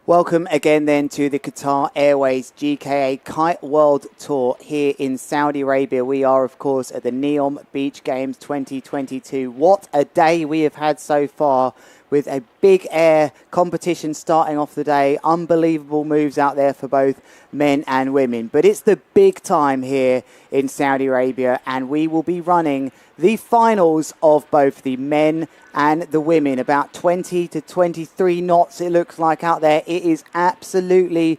Welcome again then to the Qatar Airways GKA Kite World Tour here in Saudi Arabia. We are, of course, at the Neom Beach Games 2022. What a day we have had so far with a big air competition starting off the day. Unbelievable moves out there for both men and women. But it's the big time here in Saudi Arabia, and we will be running the finals of both the men and the women. About 20 to 23 knots it looks like out there. It is absolutely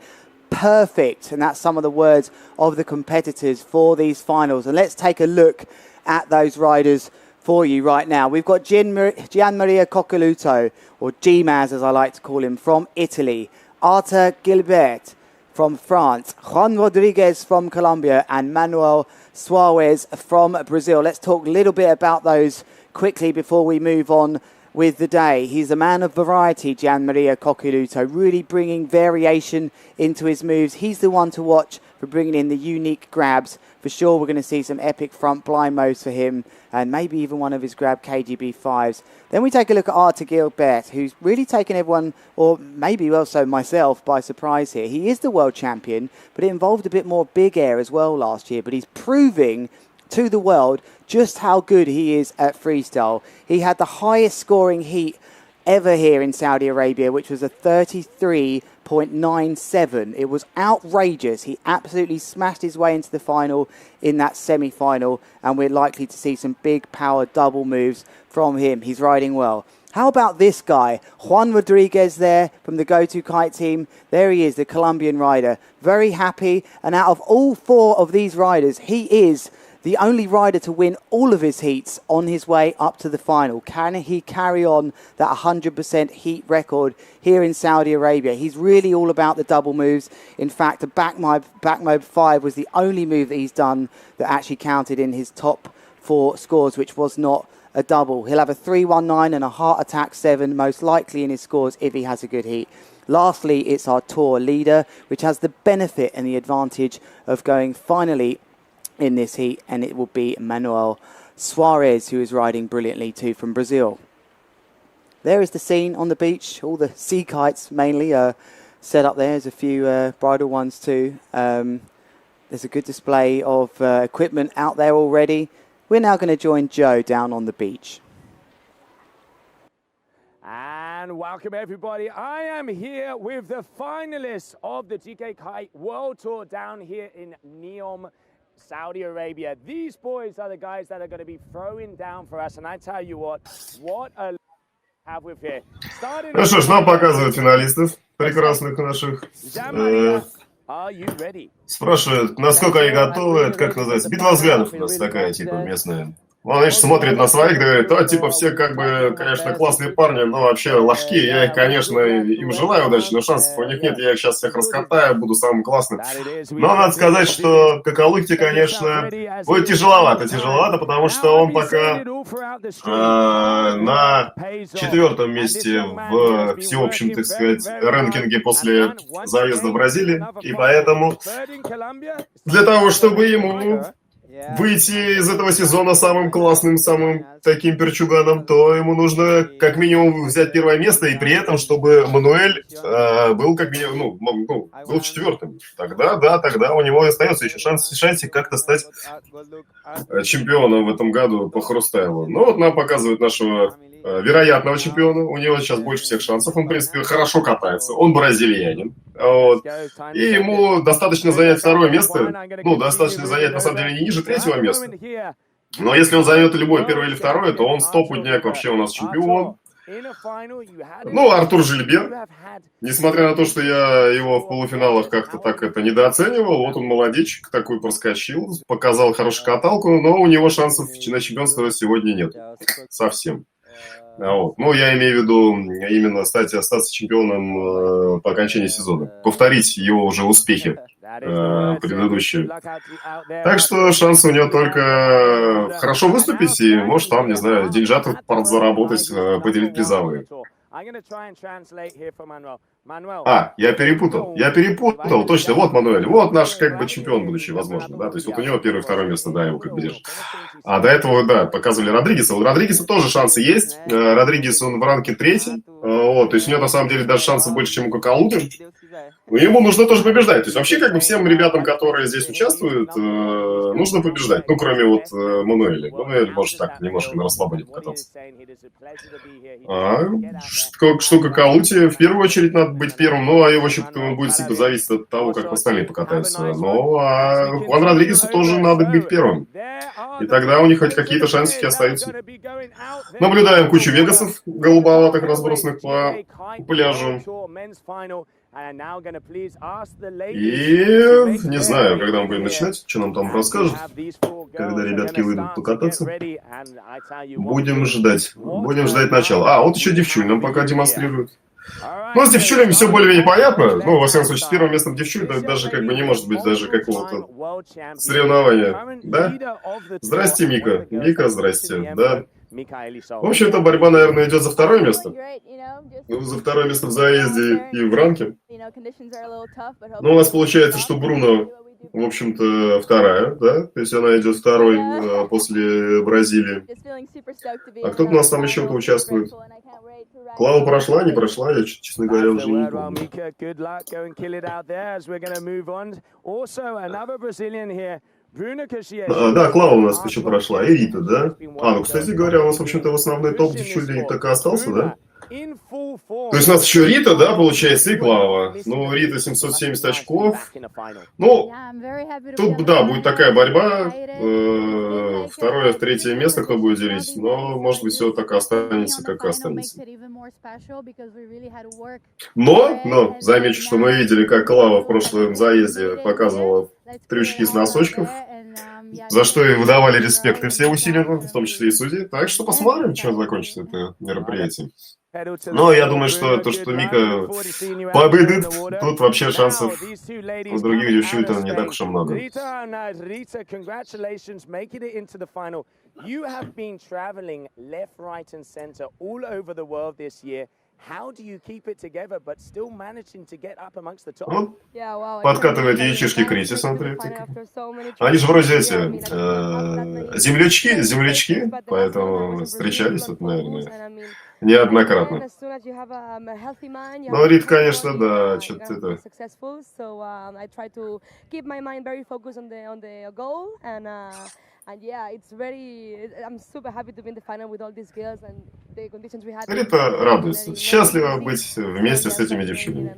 perfect, and that's some of the words of the competitors for these finals. And let's take a look at those riders for you right now. We've got Gianmaria Coccoluto, or Gmaz as I like to call him, from Italy. Arta Gilbert from France. Juan Rodriguez from Colombia. And Manuel Suarez from Brazil. Let's talk a little bit about those quickly before we move on with the day. He's a man of variety, Gianmaria Coccoluto, really bringing variation into his moves. He's the one to watch for bringing in the unique grabs. For sure, we're going to see some epic front blind moves for him, and maybe even one of his grab KGB 5s. Then we take a look at Arta Gilbert, who's really taken everyone, or maybe also myself, by surprise here. He is the world champion, but it involved a bit more big air as well last year. But he's proving to the world just how good he is at freestyle. He had the highest scoring heat ever here in Saudi Arabia, which was a 33.97. It was outrageous. He absolutely smashed his way into the final in that semi-final, and we're likely to see some big power double moves from him. He's riding well. How about this guy, Juan Rodriguez there from the Go2 Kite team? There he is, the Colombian rider. Very happy, and out of all four of these riders, he is the only rider to win all of his heats on his way up to the final. Can he carry on that 100% heat record here in Saudi Arabia? He's really all about the double moves. In fact, the back mob 5 was the only move that he's done that actually counted in his top 4 scores, which was not a double. He'll have a 319 and a heart attack 7, most likely in his scores if he has a good heat. Lastly, it's our tour leader, which has the benefit and the advantage of going finally in this heat, and it will be Manuel Suarez, who is riding brilliantly too from Brazil. There is the scene on the beach. All the sea kites mainly are set up there. There's a few bridal ones too. There's a good display of equipment out there already. We're now going to join Joe down on the beach. And welcome everybody. I am here with the finalists of the GKA Kite World Tour down here in Neom, Saudi Arabia. These boys are the guys that are going to be throwing down for us, and I tell you what a have with here. Ну что ж, нам показывают финалистов, прекрасных наших. Спрашивают, насколько они готовы, это как называется, битва взглядов у нас такая, типа, местная. Он, конечно, смотрит на своих, говорит, типа, все, как бы, конечно, классные парни, но вообще ложки. Я их, конечно, им желаю удачи, но шансов у них нет. Я их сейчас всех раскатаю, буду самым классным. Но надо сказать, что Коколухте, конечно, будет тяжеловато, потому что он пока на 4-м месте в всеобщем, так сказать, рэнкинге после заезда в Бразилии. И поэтому для того, чтобы ему выйти из этого сезона самым классным, самым таким перчуганом, то ему нужно как минимум взять первое место, и при этом, чтобы Мануэль был как минимум, был 4-м. Тогда у него остается еще шансик как-то стать чемпионом в этом году по хрустайлу. Ну вот нам показывают нашего вероятного чемпиона. У него сейчас больше всех шансов. Он, в принципе, хорошо катается. Он бразильянин. Вот. И ему достаточно занять 2-е место. Достаточно занять, на самом деле, не ниже 3-го места. Но если он займет любое 1-е или 2-е, то он стопудняк вообще у нас чемпион. Артур Жильбер, несмотря на то, что я его в полуфиналах как-то так это недооценивал, вот он молодечек, такой проскочил, показал хорошую каталку, но у него шансов на чемпионство сегодня нет. Совсем. Вот. Я имею в виду именно остаться чемпионом по окончании сезона. Повторить его уже успехи предыдущие. Так что шансы у него только хорошо выступить и, может, там, не знаю, деньжат заработать, поделить призовые. А, я перепутал, точно, вот Мануэль, вот наш как бы чемпион будущий, возможно, да, то есть вот у него первое и второе место, да, его как бы держит. А до этого, да, показывали Родригеса, у Родригеса тоже шансы есть, Родригес, он в ранке третий, вот, то есть у него на самом деле даже шансов больше, чем у Какалуты. Но ему нужно тоже побеждать. То есть вообще как бы всем ребятам, которые здесь участвуют, нужно побеждать. Ну, кроме вот Мануэля. Мануэль может так немножко на расслабоне покататься. А что Какалуте, в первую очередь надо быть первым. Ну, а его ошибка будет типа зависеть от того, как остальные покатаются. Ну, а Хуан Родригесу тоже надо быть первым. И тогда у них хоть какие-то шансики остаются. Наблюдаем кучу вегасов голубоватых, разбросанных по пляжу. И не знаю, когда мы будем начинать, что нам там расскажут, когда ребятки выйдут покататься. Будем ждать начала. А, вот еще девчуль нам пока демонстрируют. Ну, с девчулями все более-менее понятно. Ну, во всяком случае, с первым местом девчуль даже как бы не может быть даже какого-то соревнования. Да? Здрасте, Мика. Мика, здрасте. Да. В общем-то, борьба, наверное, идет за второе место. Ну, за второе место в заезде и в ранке. Но у нас получается, что Бруно, в общем-то, вторая, да? То есть она идет второй после Бразилии. А кто-то у нас там еще-то участвует. Клава прошла, не прошла, я, честно говоря, уже не помню. Да, Клава у нас еще прошла, и Рита, да? А, ну, кстати говоря, у нас, в общем-то, в основной топ девчулей так и остался, да? То есть у нас еще Рита, да, получается, и Клава. Ну, Рита 770 очков. Ну, тут, да, будет такая борьба. Второе, третье место кто будет делить. Но, может быть, все так и останется, как и останется. Но, замечу, что мы видели, как Клава в прошлом заезде показывала трючки с носочков. За что и выдавали респект и все усилия, в том числе и судьи. Так что посмотрим, чем закончится это мероприятие. Но я думаю, что то, что Мика победит, тут вообще шансов у других девчонок не так уж и много. Вот подкатывает яичишки Криси, смотрите. Они же вроде эти землячки, поэтому встречались тут, наверное, неоднократно. Но Рит, конечно, да, что-то это... Рита радуется, счастлива быть вместе с этими девчонками.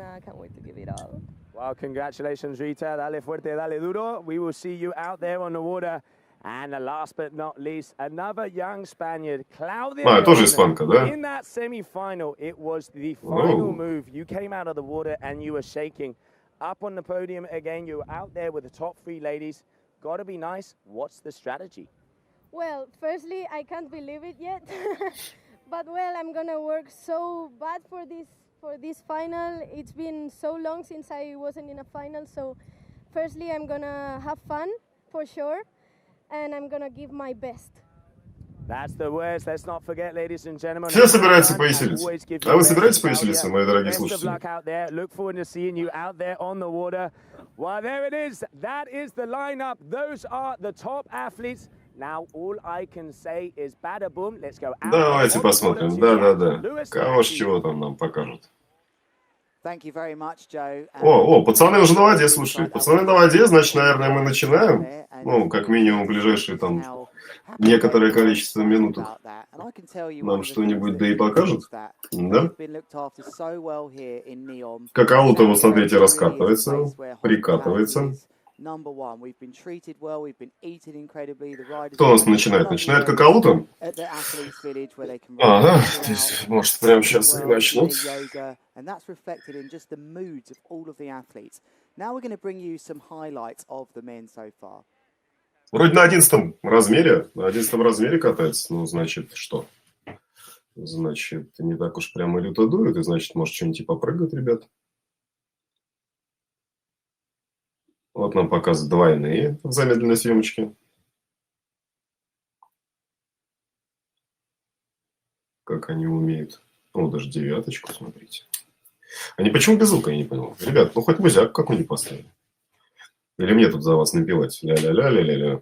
Well, congratulations, Rita. Dale fuerte, dale duro. We will see you out there on the water. And last but not least, another young Spaniard, Claudia. Тоже испанка, да? In that semi-final, it was the final move. You came out of the water and you were shaking. Up on the podium again, you were out there with the top three ladies. Got to be nice. What's the strategy? Well, firstly, I can't believe it yet. But, well, I'm going to work so bad for this final. It's been so long since I wasn't in a final. So, firstly, I'm going to have fun, for sure. And I'm going to give my best. That's the words. Let's not forget, ladies and gentlemen. Все собираются повеселиться. А вы собираетесь повеселиться, мои дорогие слушатели? Look forward to seeing you out there on the water. Well, there it is. That is the lineup. Those are the top athletes. Now, all I can say is bada boom. Let's go out. Давайте посмотрим. Да. Кого ж чего там нам покажут. Thank you very much, Joe. О, пацаны уже на воде, слушай. Пацаны на воде, значит, наверное, мы начинаем. Ну, как минимум, ближайшие там некоторое количество минуток нам что-нибудь да и покажут. Да? Какао-то, вот смотрите, раскатывается, прикатывается. Кто у нас начинает? Начинает Какао-то? Да? Здесь, может, прямо сейчас и начнут. Вроде на 11 размере катается. Ну, значит, что? Значит, не так уж прямо люто дует, и значит, может, что-нибудь типа прыгают, ребят. Вот нам показывают двойные в замедленной съемочке. Как они умеют. О, даже девяточку, смотрите. Они почему без звука, я не понял. Ребят, ну хоть музяк какой-нибудь поставили. Или мне тут за вас напевать? Ля-ля-ля-ля-ля-ля.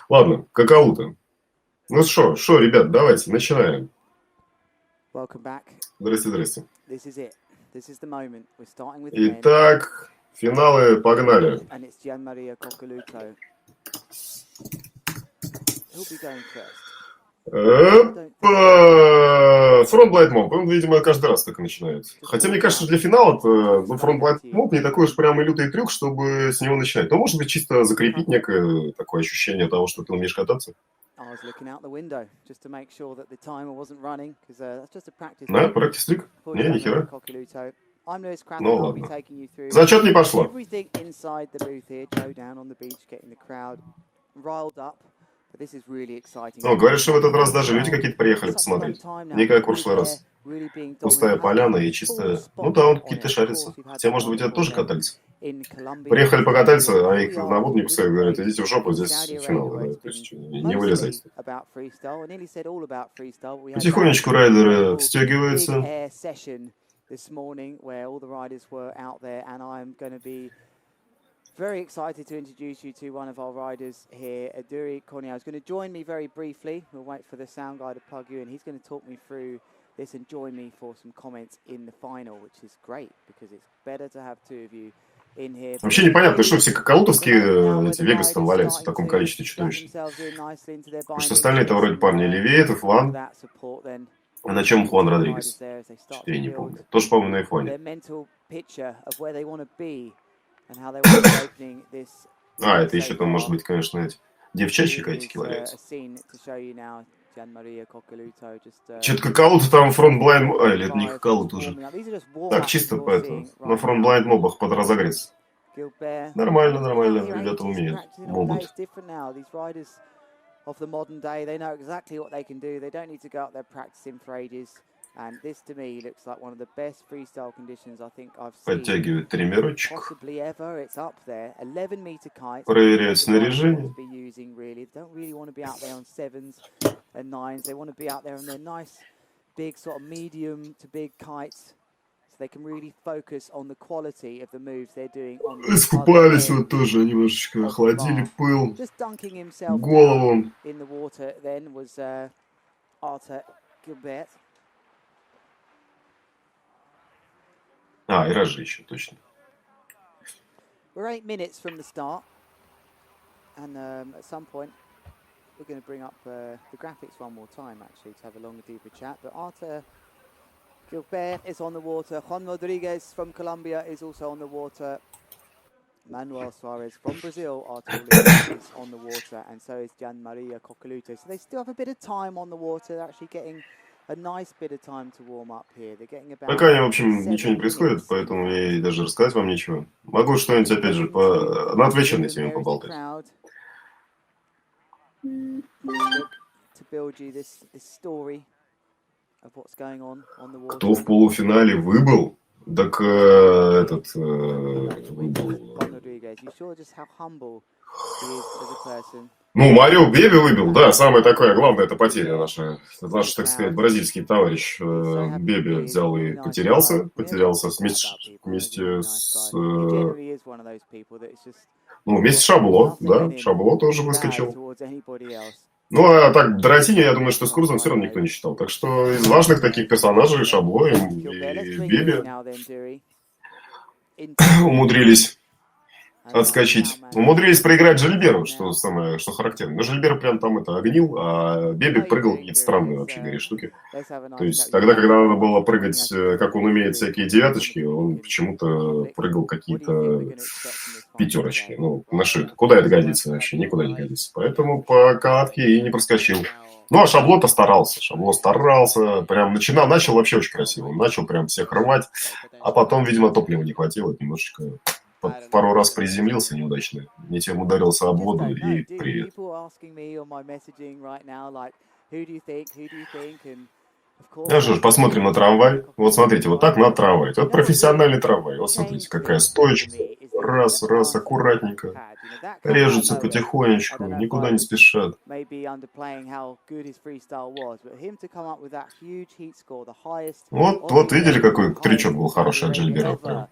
Ладно, какао-то. Ну что, ребят, давайте, начинаем. Здрасте, здрасте. Итак, финалы, погнали. Фронтлайт моб, он, видимо, каждый раз так и начинает. Хотя, мне кажется, для финала фронтлайт моб не такой уж прям и лютый трюк, чтобы с него начинать. Но, может быть, чисто закрепить некое такое ощущение того, что ты умеешь кататься. Да, практис-трик? Не, нихера. Ну ладно. Зачет не пошло. О, говорят, что в этот раз даже люди какие-то приехали посмотреть. Не как в прошлый раз. Пустая поляна и чисто... Ну да, он какие-то шарится. Хотя, может быть, это тоже катались. Приехали покататься, а их на воду не пускают. Говорят, идите в жопу, здесь финал. Да? То есть не вылезайте. Потихонечку райдеры встегиваются. Very excited to introduce you to one of our riders here, Aduri Cornell. He's going to join me very briefly. We'll wait for the sound guy to plug you in. He's going to talk me through this and join me for some comments in the final, which is great because it's better to have two of you in here. Вообще непонятно, что все какаутовские эти Вегасы там валяются в таком количестве чудовищно. Потому что остальные-то вроде парни левее, это Флан. А на чем Хуан Родригес? Я не помню. Тоже, по-моему, на F1. А, это еще там, может быть, конечно, эти девчачьи кайтики валяются. Что-то какао-то там фронт-блайнд... А, или это не какао-то уже. Так, чисто по этому. На фронт-блайнд мобах подразогреться. Нормально, нормально. Ребята умеют. Могут. Подтягивает триммерочек. Проверяет снаряжение. Искупались вот тоже немножечко, охладили пыл, голову. А, и рожи еще, точно. We're 8 minutes from the start, and at some point we're going to bring up the graphics one more time, actually, to have a longer, deeper chat. But Arthur Gilbert is on the water. Juan Rodriguez from Colombia is also on the water. Manuel Suarez from Brazil, Arthur is on the water, and so is Gian Maria Coccoluto. So they still have a bit of time on the water. They're actually getting a nice bit of time to warm up here. They're getting about... Пока, в общем, ничего не происходит, поэтому я и даже рассказать вам ничего. Могу что-нибудь, опять же, на отвлеченной теме поболтать. Кто в полуфинале выбыл? Так этот выбыл. Ну, Марио Беби выбил, да, самая такая главная это потеря наша. Наш, так сказать, бразильский товарищ Беби взял и потерялся вместе с... Ну, вместе с Шабло, да, Шабло тоже выскочил. Ну, а так, Доротини, я думаю, что с Крузом все равно никто не считал. Так что из важных таких персонажей Шабло и Беби умудрились отскочить. Умудрились проиграть Жильберу, что самое, что характерно. Но Жильбер прям там это огнил, а Беби прыгал какие-то странные вообще, говорит, штуки. То есть тогда, когда надо было прыгать, как он умеет, всякие девяточки, он почему-то прыгал какие-то пятерочки. Ну, на что это? Куда это годится вообще? Никуда не годится. Поэтому по катке и не проскочил. Ну, а Шабло-то старался. Шабло старался. Прям начал вообще очень красиво. Он начал прям всех рвать. А потом, видимо, топлива не хватило. Немножечко пару раз приземлился неудачно. Не тем ударился об воду и привет. Ну что ж, посмотрим на трамвай. Вот смотрите, вот так надо трамвай. Это профессиональный трамвай. Вот смотрите, какая стоечка. раз, аккуратненько. Режутся потихонечку, никуда не спешат. Вот видели, какой трючок был хороший от Жильбера?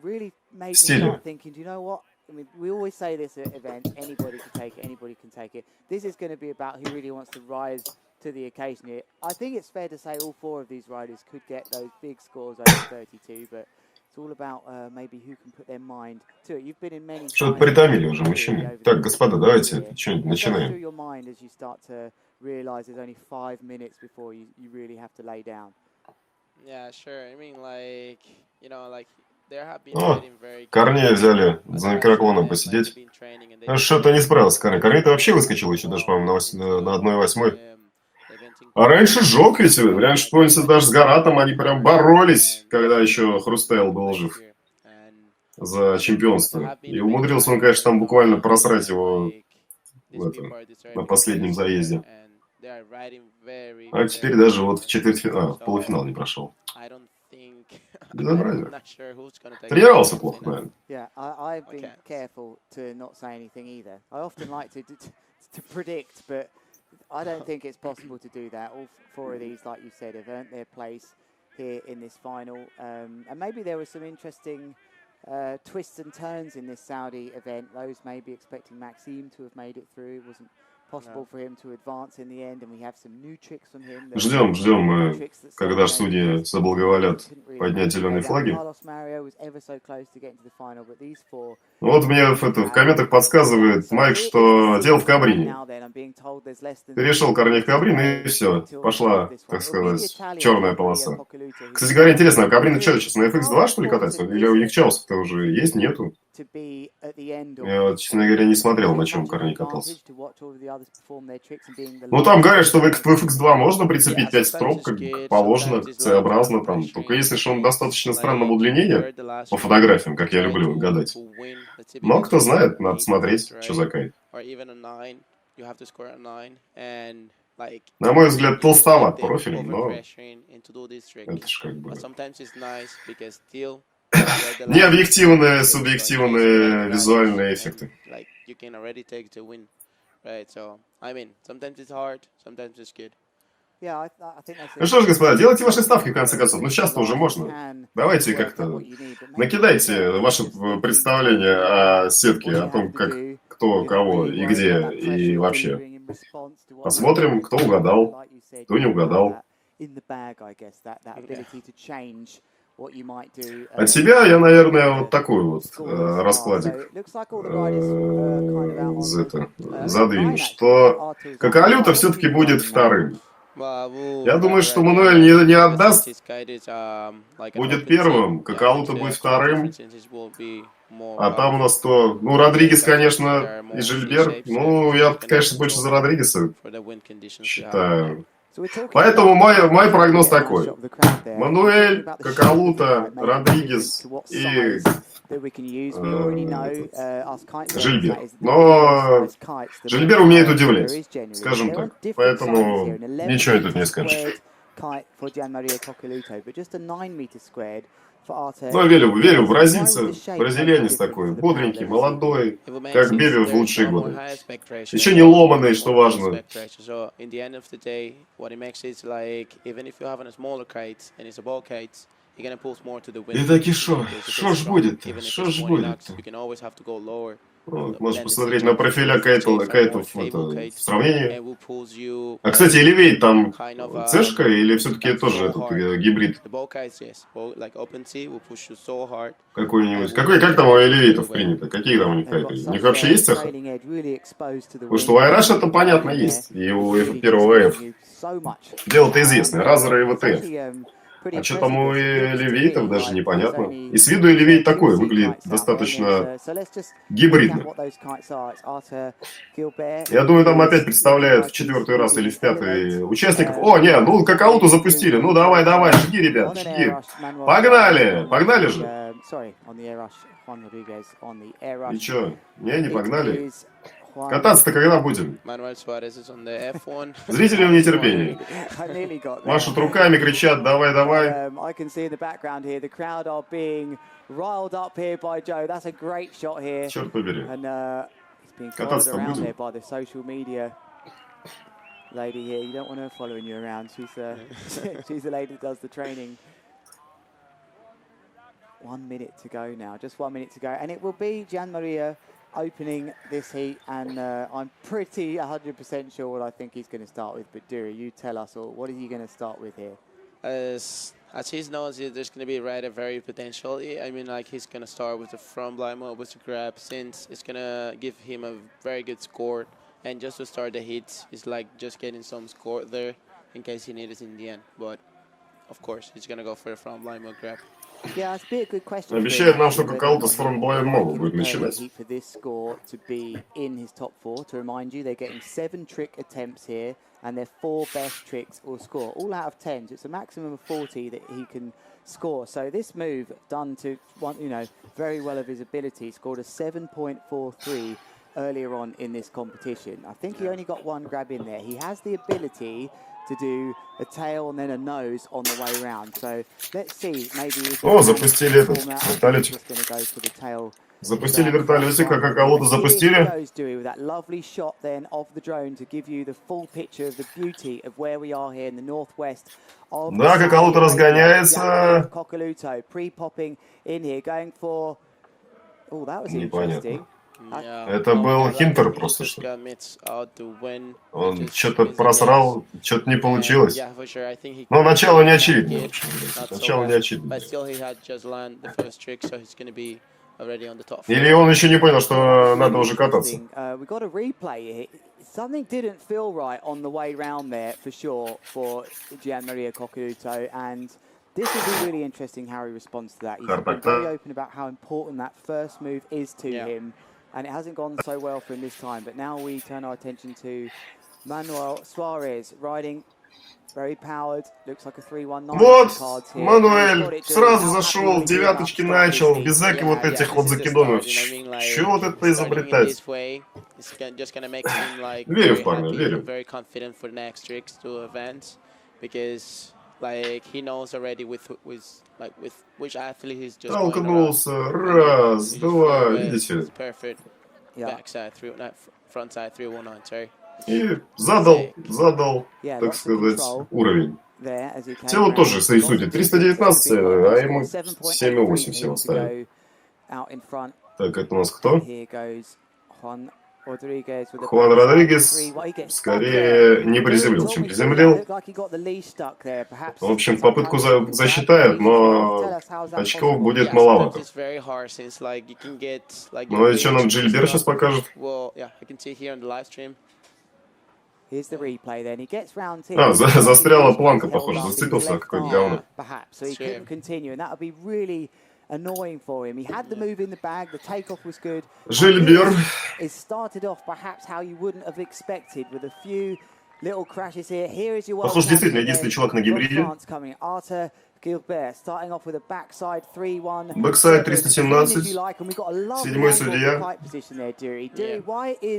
В стиле. I mean, we always say this at events, anybody can take it, anybody can take it. This is going to be about who really wants to rise to the occasion here. I think it's fair to say all four of these riders could get those big scores over 32, but it's all about maybe who can put their mind to it. You've been in many... Что-то притомили уже мужчины. Так, господа, давайте что-нибудь начинаем. Your mind as you start to realize there's only 5 minutes before you really have to lay down. Yeah, sure. I mean, like, you know, like... О, Корнея взяли за микроклоном посидеть. Что-то не справился Корней. Корней-то вообще выскочил еще даже, по-моему, на 1/8. А раньше жёг ведь. Раньше, помните, даже с Гаратом они прям боролись, когда еще Хрустайлу был жив. За чемпионство. И умудрился он, конечно, там буквально просрать его на последнем заезде. А теперь даже вот в полуфинал не прошел. Безобразие. Тренировался плохо, наверное. Yeah, I've been careful to not say anything either. I often like to predict, but I don't think it's possible to do that. All four of these, like you said, have earned their place here in this final. And maybe there were some interesting twists and turns in this Saudi event. Those maybe expecting Maxime to have made it through. It wasn't possible for him to advance in the end, and we have some new tricks from him. Ждем мы, когда же судьи соблаговолят поднять зеленые флаги. Вот мне в комментах подсказывает Майк, что дело в Кабрине. Перешел Корней в Кабрин, и все, пошла, так сказать, черная полоса. Кстати говоря, интересно, а Кабрин что, сейчас на FX2, что ли, катается? Или у них Чаусов-то уже есть, нету? Я вот, честно говоря, не смотрел, на чем Корней катался. Ну, там говорят, что в FX2 можно прицепить 5 строп, как положено, C-образно, там. Только если же он достаточно странного удлинения, по фотографиям, как я люблю гадать. Но кто знает, надо смотреть, что за кайф. На мой взгляд, толстоват профилем, но это ж как бы... Не объективные, субъективные визуальные эффекты. Ну что ж, господа, делайте ваши ставки в конце концов. Ну сейчас-то уже можно. Давайте как-то накидайте ваше представление о сетке, о том, как кто, кого и где, и вообще. Посмотрим, кто угадал, кто не угадал. От себя я, наверное, вот такой вот раскладик задвину, что Какалюта все-таки будет вторым. Я думаю, что Мануэль не отдаст, будет первым, Какалута будет вторым, а там у нас то... Ну, Родригес, конечно, и Жильбер. Ну, я, конечно, больше за Родригеса считаю. Поэтому мой прогноз такой. Мануэль, Какалута, Родригес и Жильбер. Но Жильбер умеет удивлять, скажем так. Поэтому ничего тут не скажешь. Ну, верю в бразильца. Бразильянец такой, бодренький, молодой, как Беби в лучшие годы. Еще не ломаный, что важно. И таки шо ж будет-то? Шо ж будет-то? Вот, можешь посмотреть на профиля кайтов в сравнении. А, кстати, Элевейт там цешка или все-таки тоже этот гибрид? Какой-нибудь. Как там у элевейтов принято? Какие там у них кайты? У них вообще есть цеха? Потому что у Айраш это понятно есть. И у первого F. Дело-то известное. Разера и ВТФ. А что там у элевейтов, даже непонятно. И с виду элевейт такой, выглядит достаточно гибридно. Я думаю, там опять представляют в 4-й раз или в 5-й участников. О, не, ну Какалуту запустили. Ну давай, жги, ребят, жги. Погнали же. И что? Не погнали. Кататься-то когда будем? Manuel Suarez is on the F1. Зрители в нетерпении. Машут руками, кричат, давай, давай. I can see in the background here, the crowd are being riled up here by Joe. That's a great shot here. Черт побери. And he's being followed around there by the social media lady here. You don't want her following you around. She's she's the lady that does the training. 1 minute to go now, just 1 minute to go. And it will be Gianmaria opening this heat, and I'm pretty 100% sure what I think he's going to start with. But Duri, you tell us all, what is he going to start with here? As he knows, there's going to be a very potential. I mean, like, he's going to start with the front blind mode with the grab, since it's going to give him a very good score. And just to start the hit, it's like just getting some score there in case he needs it in the end. But of course, he's going to go for the front blind mode grab. Yeah, it's a good question. Обещает нам, что какого-то с фронтблайм мода будет начинать. For this score to be in his top 4. To remind you, they're getting 7 trick attempts here, and their 4 best tricks will score. All out of 10, so it's a maximum of 40 that he can score. So this move, done to, you know, very well of his ability, scored a 7.43 earlier on in this competition. I think he only got 1 grab in there. He has the ability to do a tail and then a nose on the way round. So let's see, maybe... О, запустили этот вертолетик. Запустили вертолетик, а какого-то запустили. With that lovely shot then of the drone to give you the full picture of the beauty of where we are here in the northwest. Да, какого-то разгоняется. Pre-popping in here, going for... Oh, that was interesting. Это был Хинтер просто, что он что-то просрал, что-то не получилось. Но начало не очевидно. Начало не очевидно. Или он еще не понял, что надо уже кататься. Something didn't feel right on the way round there for sure for Gianmaria Coccoluto, and this will be really interesting how he responds to that. He's been very open about how important that first move is to him. And it hasn't gone so well for him this time. But now we turn our attention to Manuel Suarez riding very powered. Looks like a 3-1-9. Вот, Мануэль сразу зашел, девяточки начал, без всяких вот этих вот закидонов. Чего вот это изобретать? Верю в парня, верю. Like, he knows already with which athlete he's just толкнулся, раз, два, видите? Perfect. Backside, frontside 319, sorry. И задал, так сказать, уровень. Тело тоже, кстати, судит 319, а ему 7,8 всего ставит. Так, это у нас кто? Хуан Родригес скорее не приземлил, чем приземлил. В общем, попытку засчитает, но очков будет маловато. Ну и что нам Джильбер сейчас покажет? Застряла планка, похоже, зацепился на какое-то говно. Annoying for him. He had the move in the bag, the takeoff was good. Жильбер. It started off perhaps how you wouldn't have expected with a few little crashes here. Here is your Похоже, действительно, единственный чувак на гибриде. Gilbert starting off with a backside 3-1. Бэксайд 317. Седьмой судья.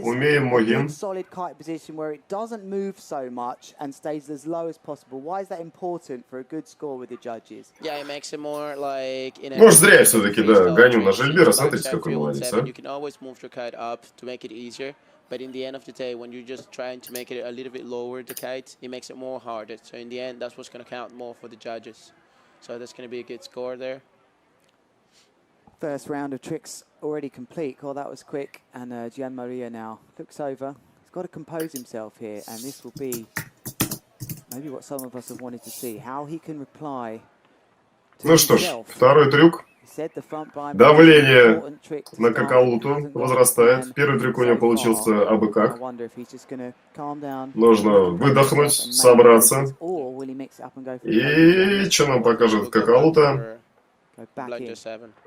Умеем, могем. Solid kite position where it doesn't move so much and stays as low as possible. Why is that important for a good score with the judges? Yeah, it makes it more like... Может, зря я все-таки, да, гоню на Жильбера. Смотрите, какой молодец, а. You can always move your kite up to make it easier. But in the end of the day, when you're just trying to make it a little bit lower, the kite, it makes it more harder. So in the end, that's what's going to count more for the judges. So that's going to be a good score there. First round of tricks already complete. Oh, that was quick. And Gianmaria now looks over. He's got to compose himself here. And this will be maybe what some of us have wanted to see. How he can reply to Ну что ж, второй трюк. Давление на Коколуту возрастает. Первый трюк у него получился абы как. Нужно выдохнуть, собраться. И что нам покажет Коколута?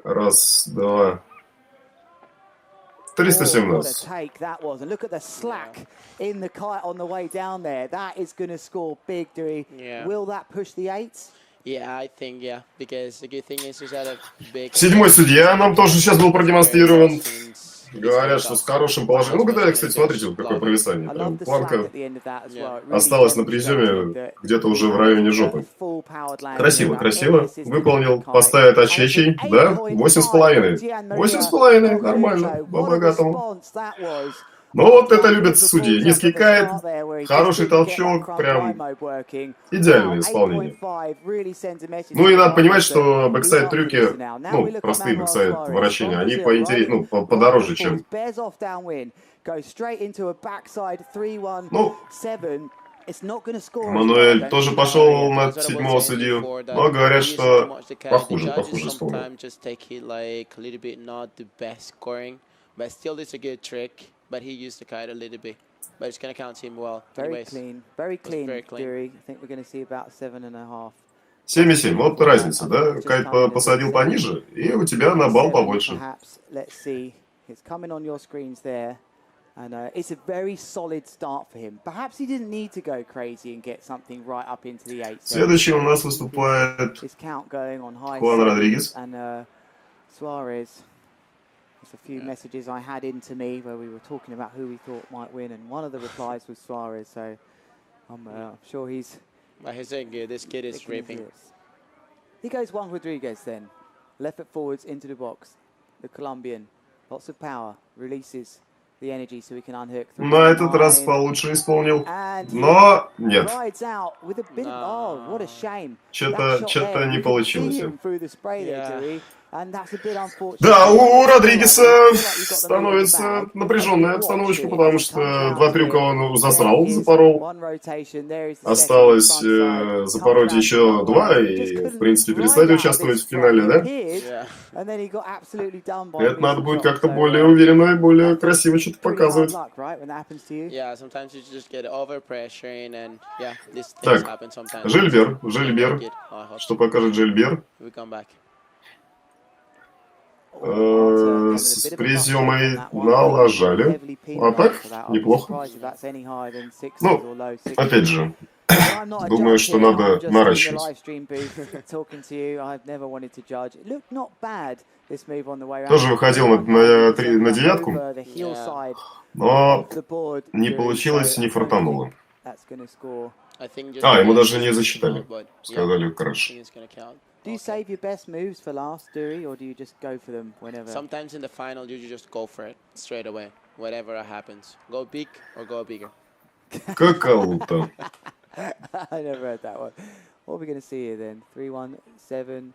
Раз, два. 317. Седьмой судья нам тоже сейчас был продемонстрирован. Говорят, что с хорошим положением. Ну, когда, кстати, смотрите, вот какое провисание. Прям планка осталась на приземе где-то уже в районе жопы. Красиво, красиво. Выполнил, поставит очечей, да? 8,5. 8,5, нормально, по-богатому. Ну вот это любят судьи. Низкий кайт, хороший толчок, прям идеальное исполнение. Ну и надо понимать, что бэксайд-трюки, ну, простые бэксайд-вращения, они поинтереснее, ну, подороже, чем... Ну, Мануэль тоже пошел на 7-го судью, но говорят, что похуже исполнил. But he used the kite a little bit. But it's going to count him well. Very clean, Dury. I think we're going to see about 7.5. 7,7. Вот разница, да? Кайт посадил пониже, и у тебя на балл побольше. Let's see. It's coming on your screens there. And it's a very solid start for him. Perhaps he didn't need to go crazy and get something right up into the 8. Следующий у нас выступает Хуан Родригес. And Suarez. There's a few messages I had into me where we were talking about who we thought might win, and one of the replies was Suarez. So I'm sure he's. He's saying this kid is ripping. He goes Juan Rodriguez then, left foot forwards into the box. The Colombian, lots of power, releases the energy so we can unhook. На этот раз получше исполнил, но нет. Oh, what a shame. Что-то не получилось. Да, у Родригеса становится напряженная обстановочка, потому что два трюка он засрал, запорол. Осталось запороть еще два и, в принципе, перестать участвовать в финале, да? Это надо будет как-то более уверенно и более красиво что-то показывать. Так, Жильбер. Что покажет Жильбер? С приземой налажали. А так, неплохо. Ну, опять же, думаю, что надо наращивать. Тоже выходил на девятку, но не получилось, не фартануло. Ему даже не засчитали. Сказали, краш. Do you save your best moves for last, Dury, or do you just go for them whenever? Sometimes in the final, you just go for it straight away, whatever happens. Go big or go bigger. Какалута. I never heard that one. What are we going to see here then? 317,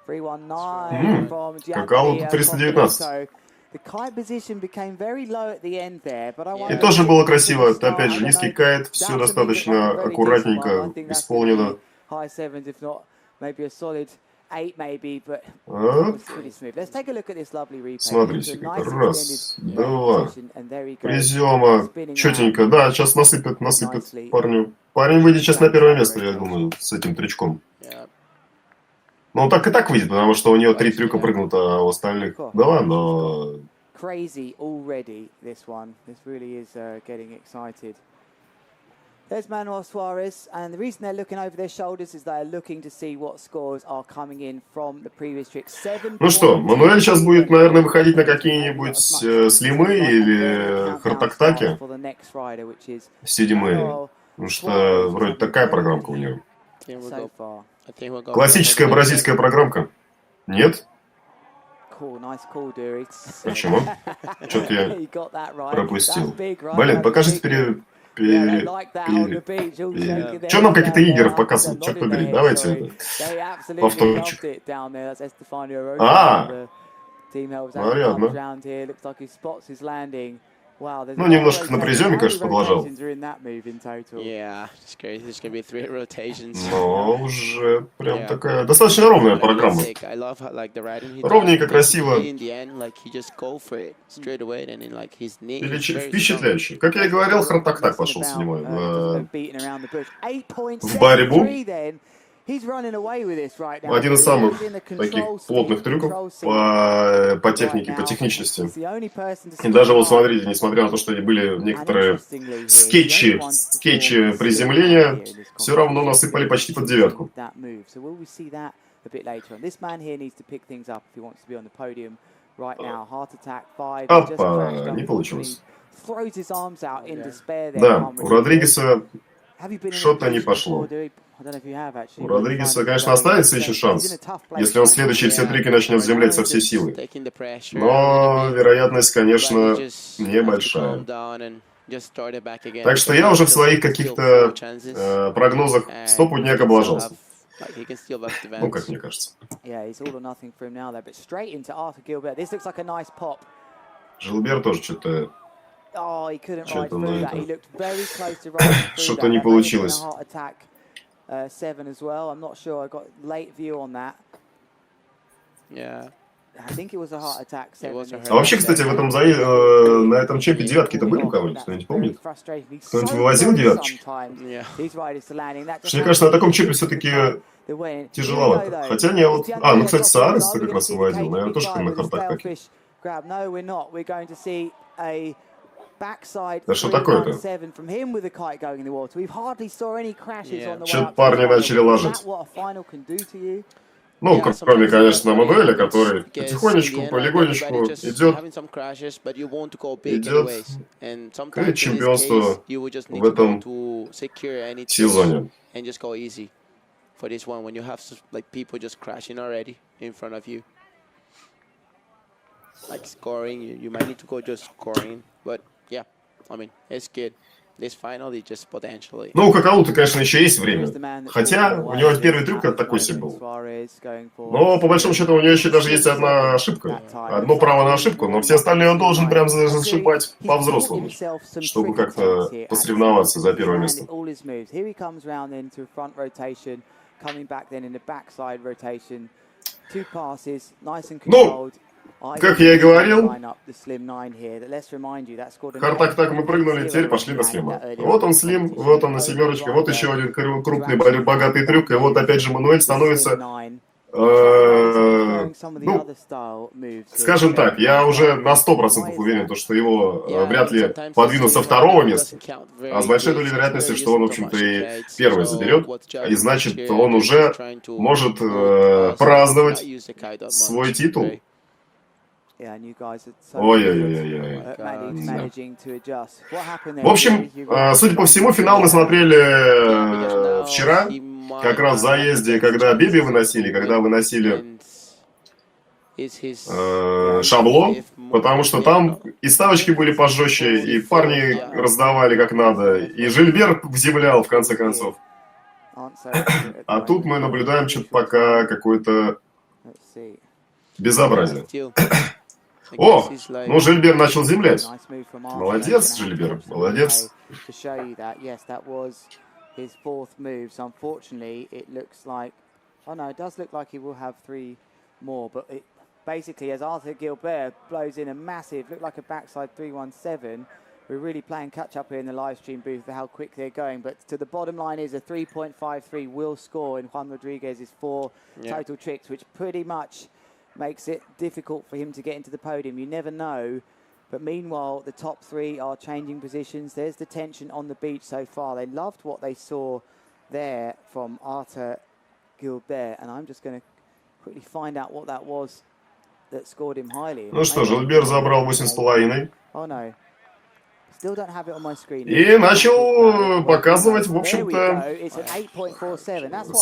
319 from Какалута 319. The kite position became very low at the end there, but I И тоже было красиво. Опять же, низкий кайт, все достаточно аккуратненько исполнено. High sevens, if not. Maybe a solid 8, maybe, but pretty smooth. Let's take a look at this lovely replay. Смотрите, раз, два, призема, четенько. Да, сейчас насыпят парню. Парень выйдет сейчас на первое место, я думаю, с этим трючком. Но он так и так выйдет, потому что у него 3 трюка прыгнут, а у остальных... Да ладно. Crazy already, this one. This really is getting excited. There's Manuel Suarez, and the reason they're looking over their shoulders is they're looking to see what scores are coming in from the previous trick. Ну что, Мануэль сейчас будет, наверное, выходить на какие-нибудь слимы или хартактаки. 7-е. Потому что вроде такая программка у него. Классическая бразильская программка. Нет? Почему? Что-то я пропустил. Блин, покажите Что нам какие-то игры показывают? Черт побери, давайте повторчик. Понятно. Ну, немножко на приземе, конечно, подлажал. Но уже прям такая достаточно ровная программа. Ровненько, красиво. Впечатляюще. Как я и говорил, хартак-так пошел с ним в борьбу. Один из самых таких плотных трюков по технике, по техничности. И даже вот смотрите, несмотря на то, что были некоторые скетчи приземления, все равно насыпали почти под девятку. right now. Heart attack 5. Опа, не получилось. Throws his arms out in despair there. Да, у Родригеса что-то не пошло. У Родригеса, конечно, останется еще шанс, если он следующие все трики начнет землять со всей силы. Но вероятность, конечно, небольшая. Так что я уже в своих каких-то прогнозах стопудняк облажался. Ну, как мне кажется. Жилбер тоже что-то... Что-то не получилось. А вообще, кстати, в этом на этом чемпе девятки-то были у кого-нибудь? Кто-нибудь помнит? Кто-нибудь вывозил девяточки? Мне кажется, на таком чемпе все-таки тяжеловато. Хотя не вот... А, ну, кстати, Саарес как раз вывозил. Наверное, тоже на хардтак. Да что такое-то? Что-то парни начали ложить. Ну, кроме, конечно, Мануэля, который потихонечку, полигонечку идет к чемпионству в этом сезоне. Ну, у Какалута, конечно, еще есть время. Хотя, у него первый трюк такой себе был. Но, по большому счету, у него еще даже есть одна ошибка. Одно право на ошибку, но все остальные он должен прям зашибать по-взрослому, чтобы как-то посоревноваться за первое место. Ну, как я и говорил, хардтак мы прыгнули, теперь пошли на слима. Вот он слим, вот он на семерочке, вот еще один крупный, богатый трюк, и вот опять же Мануэль становится, ну, скажем так, я уже на 100% уверен, что его вряд ли подвинут со второго места, а с большой долей вероятности, что он, в общем-то, и первый заберет, и значит, он уже может праздновать свой титул. Ой-ой-ой-ой. В общем, судя по всему, финал мы смотрели вчера, как раз в заезде, когда Биби выносили, когда выносили шабло, потому что там и ставочки были пожестче, и парни раздавали как надо, и Жильбер вземлял, в конце концов. А тут мы наблюдаем что-то пока какое-то безобразие. О, ну Жильбер начал землять. Молодец, Жильбер, молодец. His fourth moves. Unfortunately, it looks like... Oh, no, it does look like he will have 3 more. But it, basically, as Arthur Gilbert blows in a massive, look like a backside 317, we're really playing catch-up here in the live stream booth for how quick they're going. But to the bottom line is a 3.53 will score in Juan Rodriguez's 4 total tricks, which pretty much makes it difficult for him to get into the podium. You never know. But meanwhile, the top 3 are changing positions. There's the tension on the beach so far. They loved what they saw there from Arthur Gilbert. And I'm just going to quickly find out what that was that scored him highly. Ну что, Жильбер забрал 8,5. Oh, no. И начал показывать, в общем-то,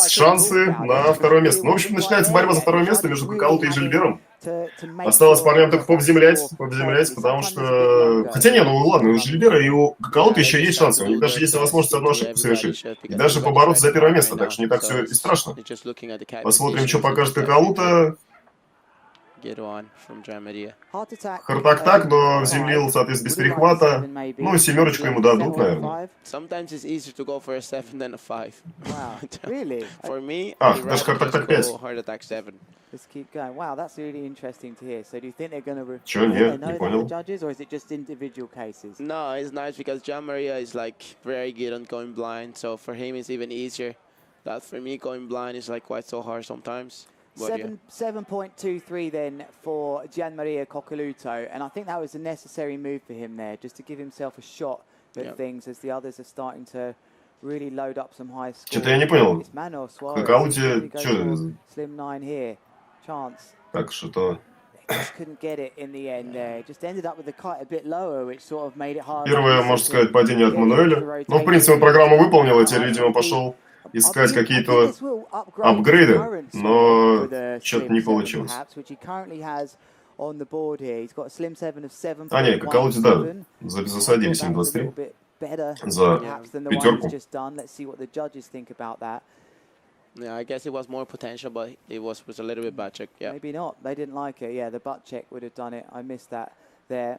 шансы на второе место. Ну, в общем, начинается борьба за второе место между Какалутой и Жильбером. Осталось парням только повземлять, потому что... Хотя не, ну ладно, у Жильбера и у Какалуты еще есть шансы. У них даже есть возможность одну ошибку совершить. И даже побороться за первое место, так что не так все и страшно. Посмотрим, что покажет Какалута. Хардтак так, но вземлил, соответственно, без перехвата. Ну, семерочку ему дадут, наверное. Ах, даже хардтак так 5. Чё, не понял. No, it's nice because Gian Maria is like very good on going blind, so for him it's even easier. That for me going blind is like quite so hard sometimes. 7.23 then for Gianmaria Coccaluto, and I think that was a necessary move for him there, just to give himself a shot at things as the others are starting to really load up some high scores. Что-то я не понял. Кокалуте, что? Slim 9 here. Chance. Так, что-то... Первое, можно сказать, падение от Мануэля. Но, в принципе, он программу выполнил, и теперь, видимо, пошел искать какие-то апгрейды, но что-то не получилось. А, нет, Какаути, да, засадили 7-23 за пятерку. Yeah, I guess it was more potential, but it was a little bit butt check. Yeah. Maybe not. They didn't like it. Yeah, the butt check would have done it. I missed that there.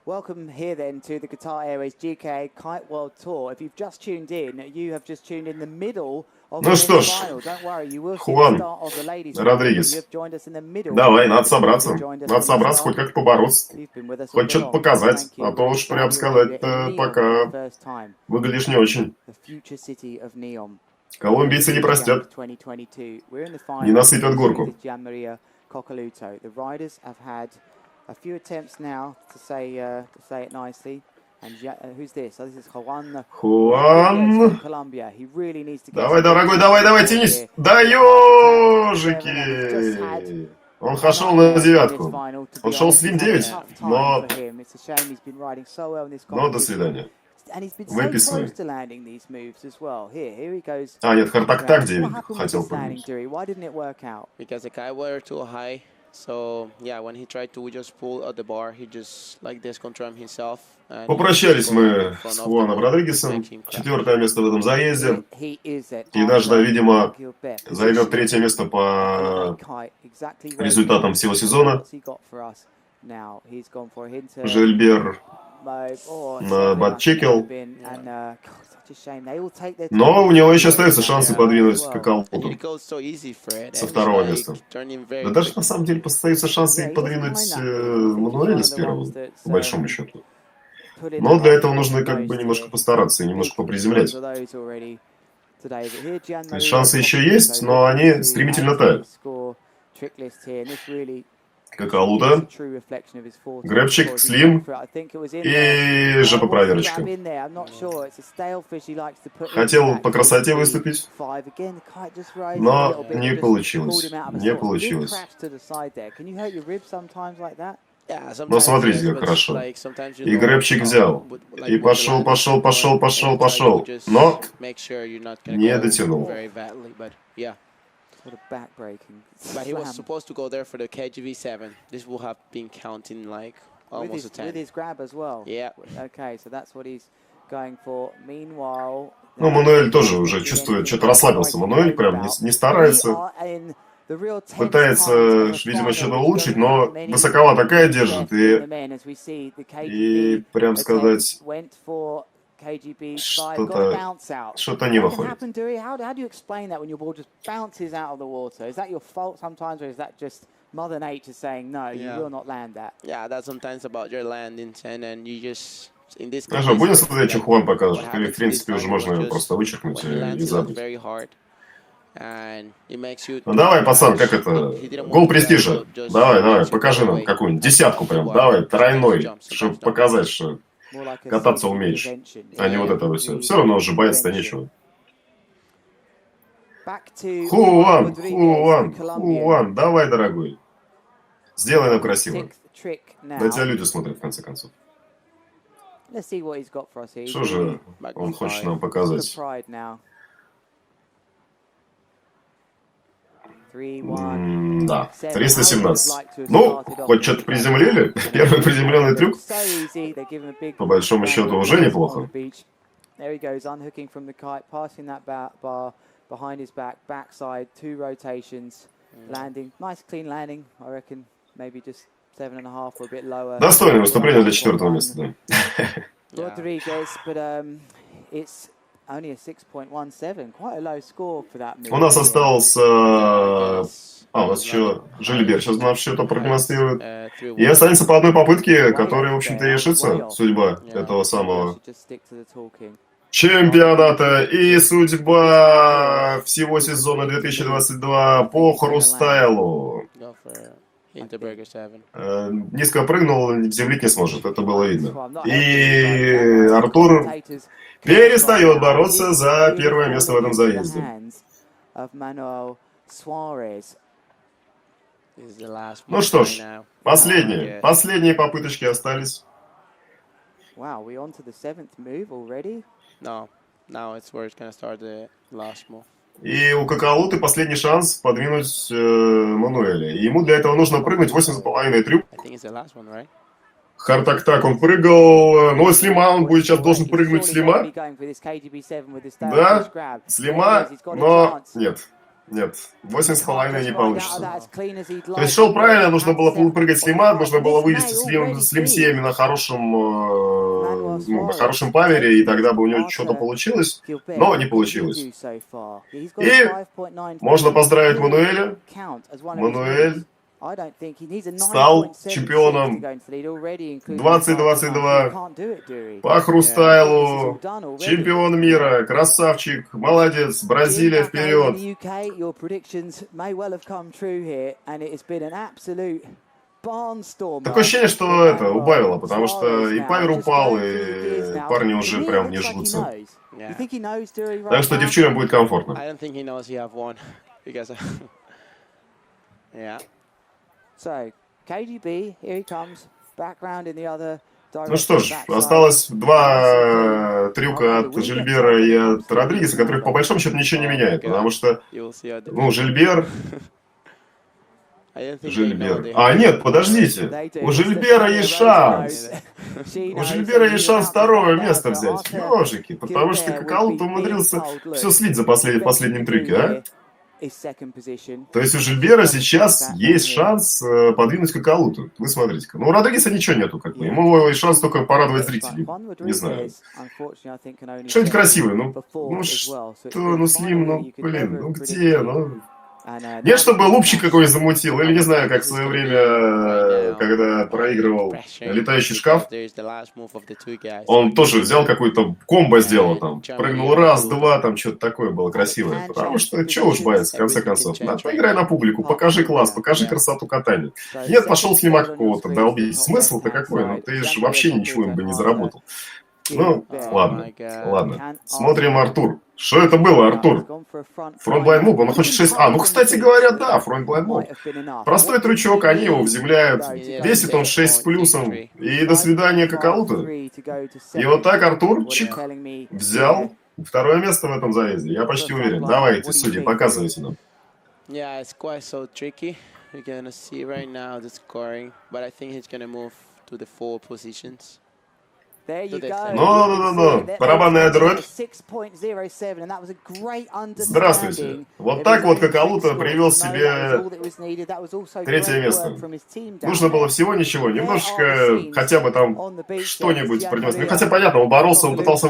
Welcome here then to the Qatar Airways GKA Kite World Tour. If you've just tuned in, you have just tuned in the middle of the final. Don't worry, you will see the start of the ladies. Родригес. You have joined us in the middle. Давай, надо собраться. Надо собраться, хоть как-то побороться. Хоть что-то показать. А то уж прям сказать, пока выглядишь не очень. Колумбийцы не простят. Не насыпят горку. A few attempts now to say it nicely. And who's this? Oh, this is Juan. Juan. Colombia. He really needs to get. Давай, дорогой, давай, тянись. Да ёжики! Он шел на девятку. Он шел с Лим 9, но до свидания. Выписывай. А, нет, Хартак 9 хотел поменять. Because the kite were too high. So, yeah, when he tried to just pull out the bar, he just like discontrolled himself. Попрощались мы с Хуаном Родригесом. 4-е место в этом заезде. И даже, да, видимо, займет 3-е место по результатам всего сезона. Жильбер батчекил. Но у него еще остаются шансы подвинуть Какауту со 2-го места. Да даже на самом деле остаются шансы подвинуть Мануэля с 1-го, по большому счету. Но для этого нужно как бы немножко постараться и немножко поприземлять. То есть шансы еще есть, но они стремительно тают. Какауда, грэпчик, слим и жопопроверочка. Хотел по красоте выступить, но не получилось. Не получилось. Но смотрите, как хорошо. И грэпчик взял. И пошел. Но не дотянул. But he was supposed to go there for the KGV7. This will have been counting like almost a 10. With his grab as well. Yeah. Okay, so that's what he's going for. Meanwhile. Ну, Мануэль тоже уже чувствует, что-то расслабился. Мануэль прям не старается. Пытается, видимо, что-то улучшить, но высоковато такая держит. И прям сказать... Что-то не выходит. How do you explain that when your ball just bounces out of the water? Is that your fault sometimes, or is that just Mother Nature saying no, you will not land that? Yeah, that's sometimes about your landing, and you just in this. Хорошо, будем смотреть, что Хуан покажет. Или, в принципе, уже можно его просто вычеркнуть и забыть. Ну давай, пацан, как это? Гол престижа. Давай, покажи нам какую-нибудь десятку прям. Давай, тройной, чтобы показать, что кататься умеешь, а не вот это вот все. Все равно уже бояться-то нечего. Хуан, давай, дорогой. Сделай нам красиво. На тебя люди смотрят, в конце концов. Что же он хочет нам показать? Да, 317. Ну, хоть что-то приземлили. Первый приземленный трюк. По большому счету уже неплохо. Достойное выступление для 4-го места, да. У нас остался... у нас еще Жильбер сейчас нам все это продемонстрирует. И останется по одной попытке, которая, в общем-то, решится судьба этого самого чемпионата и судьба всего сезона 2022 по хрустайлу. Низко прыгнул, землить не сможет, это было видно. И Артур перестает бороться за 1-е место в этом заезде. Ну что ж, последние попыточки остались. Wow, we on to the 7th move already? No, now it's where it's gonna start the last move. И у Какалуты последний шанс подвинуть Мануэля. И ему для этого нужно прыгнуть 8,5 трюк. I think it's the last one, right? Хартак-так, он прыгал. Ну, Слима, он будет сейчас должен прыгнуть Слима. Да, Слима, но нет. Нет, 8,5 не получится. То есть шел правильно, нужно было прыгать Слима, нужно было вывести Слим-7 на хорошем павере, и тогда бы у него что-то получилось, но не получилось. И можно поздравить Мануэля. Мануэль стал чемпионом 2022 по хрустайлу, чемпион мира, красавчик, молодец, Бразилия вперед. Такое ощущение, что это убавило, потому что и павер упал, и парни уже прям не жгутся. Так что девчонкам будет комфортно. Ну что ж, осталось 2 трюка от Жильбера и от Родригеса, которых по большому счету ничего не меняет, потому что, ну, Жильбер... А, нет, подождите, у Жильбера есть шанс. У Жильбера есть шанс второе место взять. Ёжики, потому что Какалута умудрился все слить за последнем трюке, а? То есть у Жильбера сейчас есть шанс подвинуть Какалуту. Вы смотрите-ка. Ну, у Родригеса ничего нету, как бы. Ему шанс только порадовать зрителей. Не знаю. Что-нибудь красивое. Ну что, ну, Слим, ну, блин, ну где, ну... Нет, чтобы лупчик какой замутил, или не знаю, как в свое время, когда проигрывал летающий шкаф, он тоже взял какой-то комбо сделал там, прыгнул раз, два, там что-то такое было красивое, потому что чего уж бояться, в конце концов, поиграй на публику, покажи класс, покажи красоту катания. Нет, пошел Слима какого-то долбить, смысл-то какой, ну ты же вообще ничего им бы не заработал. Ну, ладно, смотрим Артур. Что это было, Артур? Фронт-блайнд мув, он хочет 6... ну, кстати говоря, да, фронт-блайнд мув. Простой трючок, они его вземляют. Весит он 6 с плюсом. И до свидания, Какалута. И вот так Артур, чик, взял второе место в этом заезде. Я почти уверен. Давайте, судьи, показывайте нам. Yeah, it's quite so tricky. You're gonna see right now the scoring, but I think he's gonna move to the 4 positions. Ну, барабанная дробь. Здравствуйте. Вот так вот Какалута привел себе 3-е место. Нужно было всего ничего, немножечко, хотя бы там что-нибудь продемонстрировать. Ну, хотя понятно, он пытался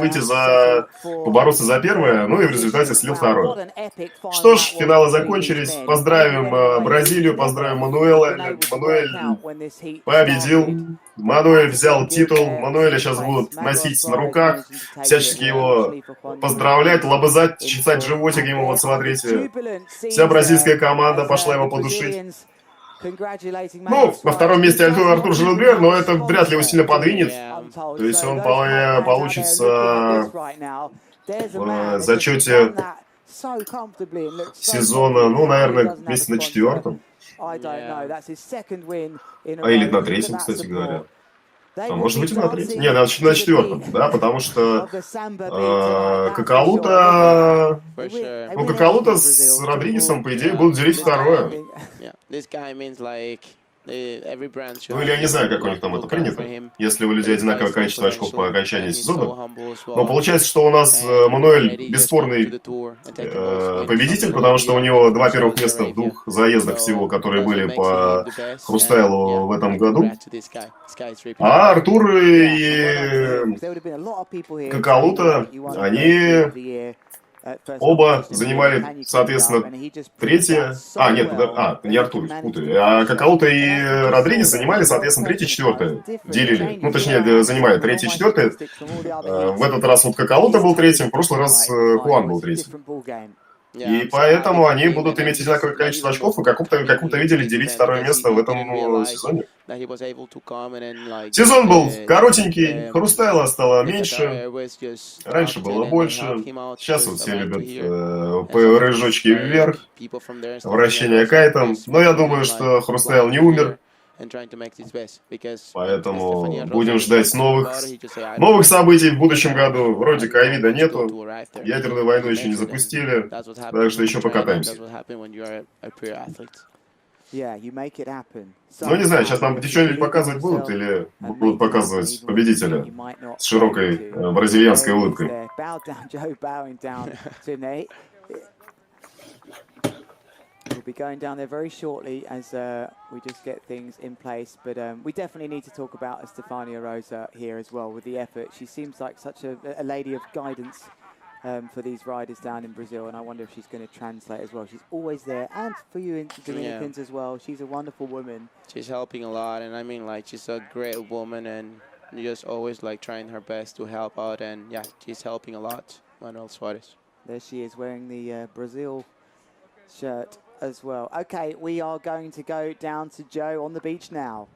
побороться за 1-е, ну и в результате слил 2-е. Что ж, финалы закончились. Поздравим Бразилию, поздравим Мануэля. Мануэль победил. Мануэль взял титул. Мануэля сейчас будут носить на руках, всячески его поздравлять, лобызать, чесать животик ему, вот смотрите. Вся бразильская команда пошла его подушить. Ну, на 2-м месте Артур Жильбер, но это вряд ли его сильно подвинет. То есть он получится в зачете сезона, ну, наверное, месяц на 4-м. Или на 3-м, кстати говоря. А может быть и на 3-м. Не, на 4-м, да, потому что Какалута... Ну, Какалута с Родригесом, по идее, будут делить 2-е. Ну, или я не знаю, как у них там это принято, если у людей одинаковое количество очков по окончании сезона. Но получается, что у нас Мануэль бесспорный победитель, потому что у него 2 первых места в 2 заездах всего, которые были по хрустайлу в этом году. А Артур и Какалута, они... Оба занимали, соответственно, 3-е... не Артур, путаю. А Какалута и Родригес занимали, соответственно, 3-е, 4-е. Делили. Ну, точнее, занимали 3-е, 4-е. В этот раз вот Какалута был 3-м, в прошлый раз Хуан был 3-м. И поэтому они будут иметь одинаковое количество очков и каком-то виде делить второе место в этом сезоне. Сезон был коротенький, хрустайла стало меньше, раньше было больше. Сейчас вот все любят прыжочки вверх, вращение кайтом. Но я думаю, что хрустайл не умер. Поэтому будем ждать новых событий в будущем году. Вроде ковида нету, ядерную войну еще не запустили, так что еще покатаемся. Ну, не знаю, сейчас нам что-нибудь показывать будут или будут показывать победителя с широкой бразильянской улыбкой? We'll be going down there very shortly as we just get things in place. But we definitely need to talk about Estefania Rosa here as well with the effort. She seems like such a lady of guidance for these riders down in Brazil. And I wonder if she's going to translate as well. She's always there. And for you Dominicans as well. She's a wonderful woman. She's helping a lot. And I mean, like, she's a great woman. And just always, like, trying her best to help out. And, yeah, she's helping a lot, Manuel Suarez. There she is wearing the Brazil shirt as well. Okay, we are going to go down to Joe on the beach now.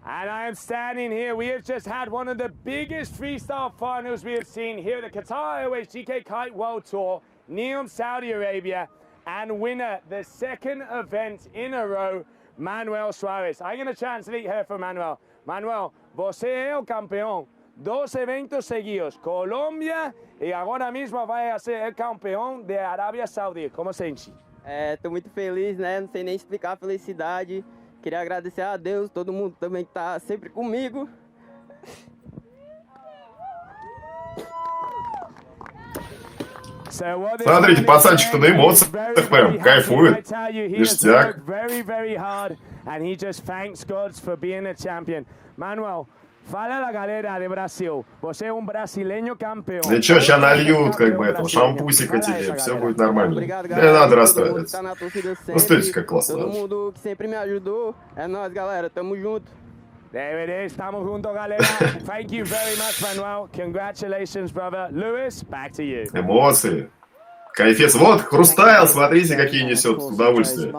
And I am standing here. We have just had one of the biggest freestyle finals we have seen here at the Qatar Airways GK Kite World Tour, Neom, Saudi Arabia, and winner, the second event in a row, Manuel Suarez. I'm going to translate here for Manuel. Manuel, você é o campeão. 2 eventos seguidos, Colômbia e agora mesmo vai ser o campeão de Arábia Saudita. Como sente? Tô muito feliz, né? Não sei nem explicar a felicidade. Queria agradecer a Deus, todo mundo também que tá sempre comigo. Смотрите, пацанчик-то на эмоциях прям кайфует. Ништяк. Very hard, and he just thanks God for being a champion. Manuel, fala la galera de Brasil. Você é brasileño campeón. Да что, сейчас нальют, как бы, этого шампусика тебе, все будет нормально. Не надо расстраиваться. Ну, смотрите, как классно. Todo mundo que sempre me ajudou. É nóis, galera. Tamo junto. There estamos juntos, galera. Thank you very much, Manuel. Congratulations, brother. Lewis, back to you. Эмоции. Кайфец. Вот, хрустайл, смотрите, какие несет удовольствие.